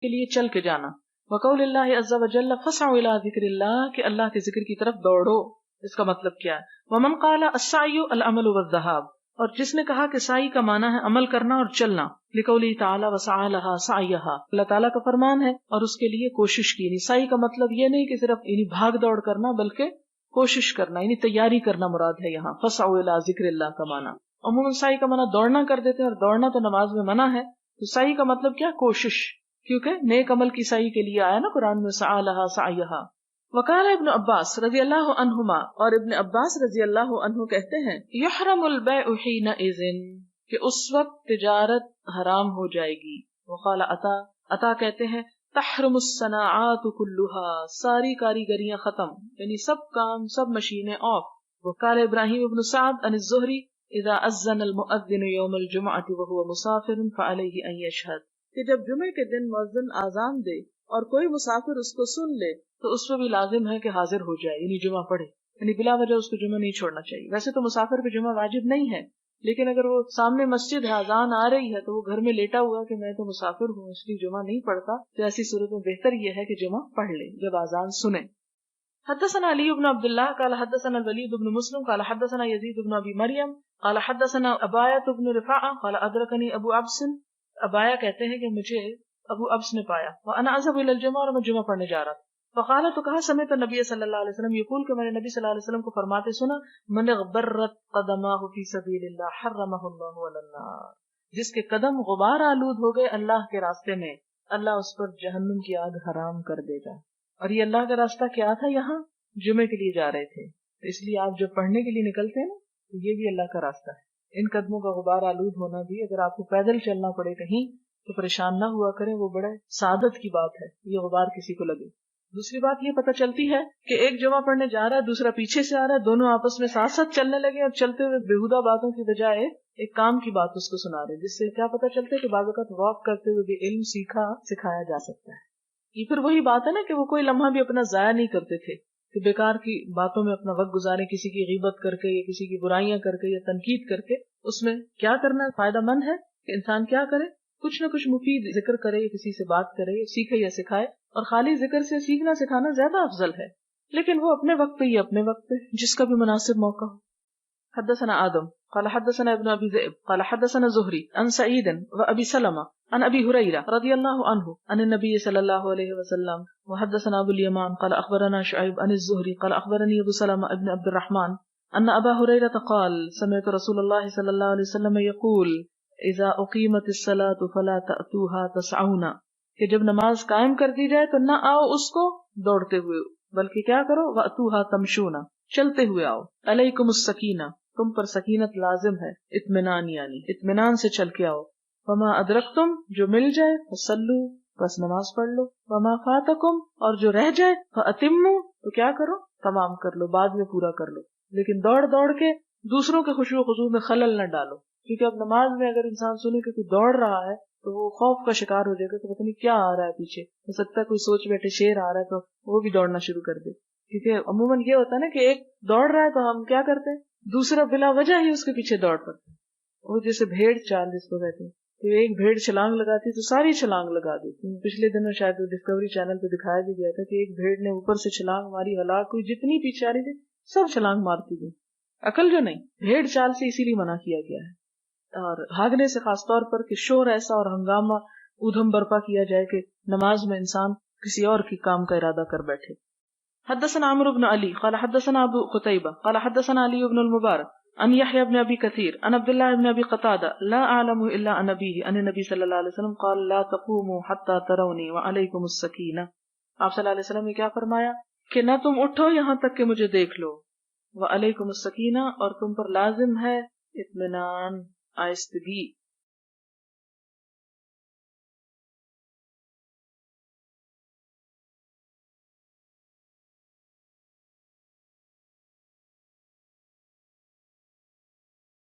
کے لیے چل کے جانا. وقول اللہ عز وجل فسعوا الی ذکر اللہ کہ اللہ کے ذکر کی طرف دوڑو. اس کا مطلب کیا ہے؟ ومن قال السعی العمل والذهاب، اور جس نے کہا کہ سعی کا معنی ہے عمل کرنا اور چلنا. لقوله تعالی وسعى لها سعيها، اللہ تعالیٰ کا فرمان ہے اور اس کے لیے کوشش کی. یعنی سعی کا مطلب یہ نہیں کہ صرف بھاگ دوڑ کرنا، بلکہ کوشش کرنا، یعنی تیاری کرنا مراد ہے یہاں. فسعوا الی ذکر اللہ کا معنی عموماً سعی کا معنی دوڑنا کر دیتے ہیں، اور دوڑنا تو نماز میں منع ہے. تو سعی کا مطلب کیا؟ کوشش، کیونکہ نیک عمل کی سعی کے لیے آیا نا قرآن میں سعى لها سعيها. وقال ابن عباس رضی اللہ عنہما، اور ابن عباس رضی اللہ عنہ کہتے ہیں یحرم البیع حینئذ کہ اس وقت تجارت حرام ہو جائے گی. وقال عطا کہتے ہیں تحرم الصناعات كلها ساری کاریگریاں ختم، یعنی سب کام سب مشینیں آف. وقال ابراہیم ابن سعد عن الزہری اذا اذن المؤذن یوم الجمعۃ وهو مسافر فعلیہ ان یشہد کہ جب جمعے کے دن مؤذن اذان دے اور کوئی مسافر اس کو سن لے تو اس پہ بھی لازم ہے کہ حاضر ہو جائے، یعنی جمعہ پڑھے، یعنی بلا وجہ اس کو جمعہ نہیں چھوڑنا چاہیے. ویسے تو مسافر پہ جمعہ واجب نہیں ہے، لیکن اگر وہ سامنے مسجد ہے، اذان آ رہی ہے، تو وہ گھر میں لیٹا ہوا کہ میں تو مسافر ہوں اس لیے جمعہ نہیں پڑھتا، تو ایسی صورت میں بہتر یہ ہے کہ جمعہ پڑھ لے جب اذان سنے. حدثنا علی بن عبد اللہ قال حدثنا الولید بن مسلم قال حدثنا یزید بن ابی مریم قال حدثنا ابایۃ بن رفاعہ قال ادرکنی ابو ابس. ابایا کہتے ہیں کہ مجھے ابو ابس نے پایا، وانا اذهب الى الجمعہ، اور میں جمعہ پڑھنے جا رہا تھا. فقال تو کہا سمعت النبی صلی اللہ علیہ وسلم یقول کہ میں نے نبی صلی اللہ علیہ وسلم کو فرماتے سنا من اغبرت قدماه فی سبیل اللہ حرمہ اللہ علی النار جس کے قدم غبار آلود ہو گئے اللہ کے راستے میں، اللہ اس پر جہنم کی آگ حرام کر دے گا. اور یہ اللہ کا راستہ کیا تھا؟ یہاں جمعے کے لیے جا رہے تھے، تو اس لیے آپ جب پڑھنے کے لیے نکلتے ہیں نا تو یہ بھی اللہ کا راستہ ہے. ان قدموں کا غبار آلود ہونا بھی، اگر آپ کو پیدل چلنا پڑے کہیں تو پریشان نہ ہوا کریں، وہ بڑے سعادت کی بات ہے یہ غبار کسی کو لگے. دوسری بات یہ پتہ چلتی ہے کہ ایک جمعہ پڑھنے جا رہا ہے، دوسرا پیچھے سے آ رہا ہے، دونوں آپس میں ساتھ ساتھ چلنے لگے اور چلتے ہوئے بےہودہ باتوں کی بجائے ایک کام کی بات اس کو سنا رہے، جس سے کیا پتہ چلتا ہے کہ بعض اوقات واک کرتے ہوئے بھی علم سکھایا جا سکتا ہے. یہ پھر وہی بات ہے نا کہ وہ کوئی لمحہ بھی اپنا ضائع نہیں کرتے تھے کہ بیکار کی باتوں میں اپنا وقت گزارے، کسی کی غیبت کر کے یا کسی کی برائیاں کر کے یا تنقید کر کے. اس میں کیا کرنا فائدہ مند ہے کہ انسان کیا کرے، کچھ نہ کچھ مفید ذکر کرے، کسی سے بات کرے، سیکھے یا سکھائے. اور خالی ذکر سے سیکھنا سکھانا زیادہ افضل ہے، لیکن وہ اپنے وقت پہ ہی، اپنے وقت پہ جس کا بھی مناسب موقع ہو. حدثنا آدم قال حدثنا ابن ابي ذئب قال حدثنا زهري عن سعيد وابي سلمة عن ابي هريرة رضي الله عنه عن النبي صلى الله عليه وسلم. وحدثنا ابو اليمان قال اخبرنا شعيب عن الزهري قال اخبرني ابو سلمة ابن عبد الرحمن ان ابا هريرة قال سمعت رسول الله صلى الله عليه وسلم يقول اذا اقيمت الصلاة فلا تأتوها تسعون کہ جب نماز قائم کر دی جائے تو نہ آؤ اس کو دوڑتے ہوئے، بلکہ کیا کرو وَأْتُوهَا تَمْشُونَ چلتے ہوئے آؤ. علیکم السکینہ تم پر سکینت لازم ہے، اطمینان یعنی اطمینان سے چل کے آؤ. وما ادرکتم جو مل جائے فصلوا بس نماز پڑھ لو، وما فاتکم اور جو رہ جائے فاتموا تو کیا کرو تمام کر لو، بعد میں پورا کر لو. لیکن دوڑ دوڑ کے دوسروں کے خشوع و خضوع میں خلل نہ ڈالو، کیونکہ اب نماز میں اگر انسان سنے کہ کوئی دوڑ رہا ہے تو وہ خوف کا شکار ہو جائے گا کہ پتہ نہیں کیا آ رہا ہے پیچھے، ہو سکتا ہے کوئی سوچ بیٹھے شیر آ رہا ہے تو وہ بھی دوڑنا شروع کر دے. کیونکہ عموماً یہ ہوتا ہے نا کہ ایک دوڑ رہا ہے تو ہم کیا کرتے ہیں، دوسرا بلا وجہ ہی اس کے پیچھے دوڑ پڑتے ہیں. وہ جیسے بھیڑ چال جس کو کہتے ہیں کہ ایک بھیڑ چھلانگ لگاتی تو ساری چھلانگ لگا دیتی. پچھلے دنوں شاید ڈسکوری چینل پہ دکھایا بھی گیا تھا کہ ایک بھیڑ نے اوپر سے چھلانگ ماری، ہلاک ہوئی، جتنی پیچھے آ رہی تھی سب چھلانگ مارتی گئی. عقل جو نہیں، بھیڑ چال سے اسی لیے منع کیا گیا ہے. اور بھاگنے سے خاص طور پر کہ شور ایسا اور ہنگامہ ادھم برپا کیا جائے کہ نماز میں انسان کسی اور کی کام کا ارادہ کر بیٹھے. حدثنا عمرو بن علی قال حدثنا ابو قتيبة قال حدثنا علي بن المبارك عن يحيى بن ابي كثير عن عبد الله بن ابي قتادة لا اعلم الا عن ابيه ان النبي صلى الله عليه وسلم قال لا تقوموا حتى تروني وعليكم السكينة. آپ صلی اللہ علیہ وسلم نے کیا فرمایا کہ نہ تم اٹھو یہاں تک کہ مجھے دیکھ لو، وعليكم السكينة اور تم پر لازم ہے اطمینان، آہستگی.